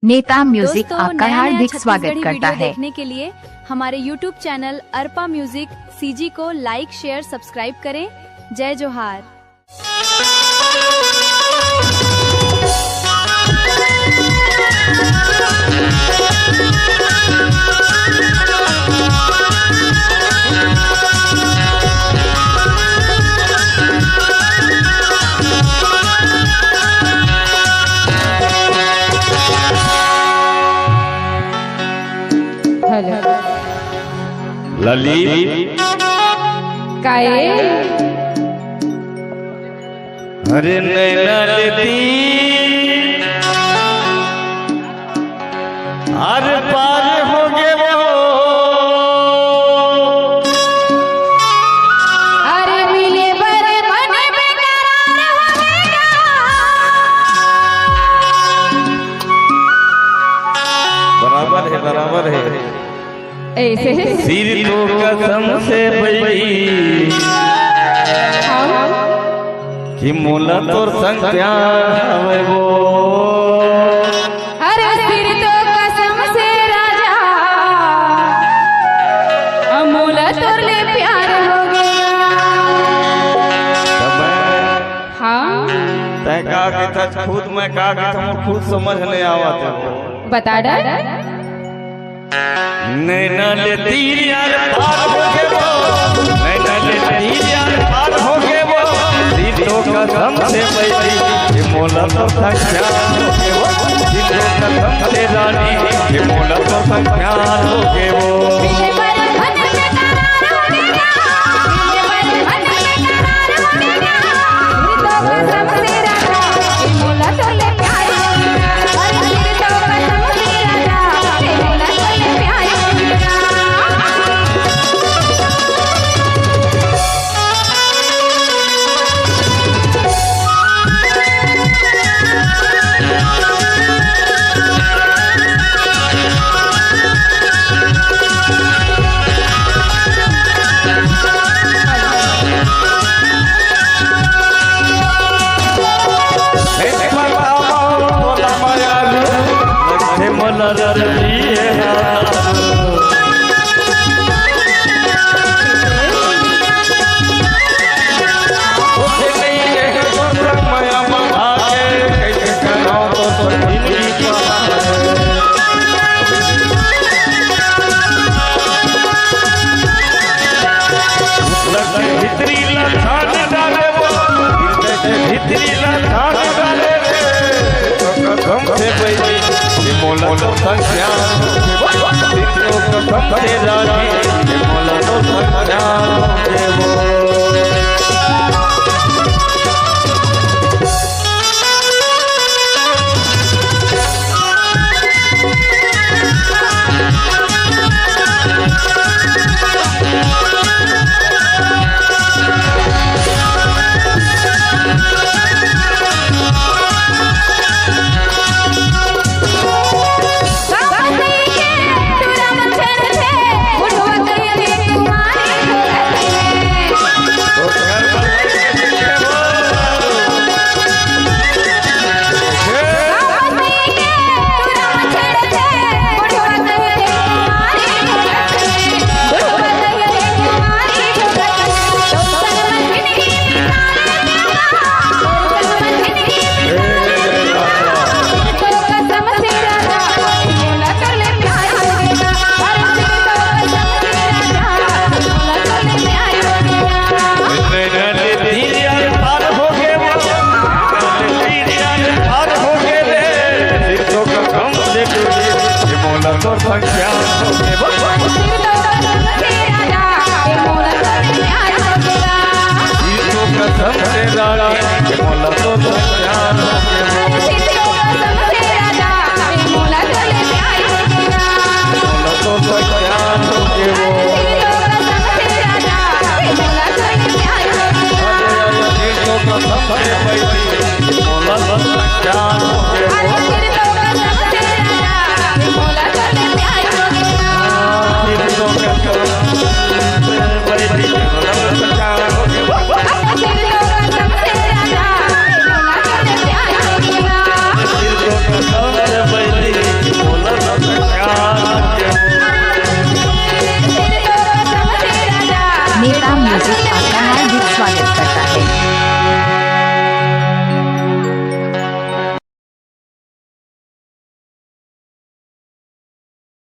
नेता म्यूजिक आपका हार्दिक स्वागत करता है। देखने के लिए हमारे YouTube channel Arpa music CG को लाइक शेयर सब्सक्राइब करें। जय जोहार। ललित काये हरे नैना लेती हर पार हो गए वो अरे मिले बरे मन बेकरार हो गया। बराबर है ऐसे सिर तो कसम से बई कि मोला तोर संग प्यार है वो। अरे सिर तो कसम से राजा अमूला तोर ले प्यार हो गया। हाँ तय का के था खुद मैं का के था खुद समझ नहीं आवा था। बता डर नैना ले तीर यार पार हो गए वो, नैना ले तीर यार पार हो गए वो। दिलों का कसम से बैठी ये मोला तो संख्या हो गए वो। दिलों का कसम से रानी ये मोला तो संख्या हो गए वो। मोला तो संख्या मोला तो संख्या तो संख्या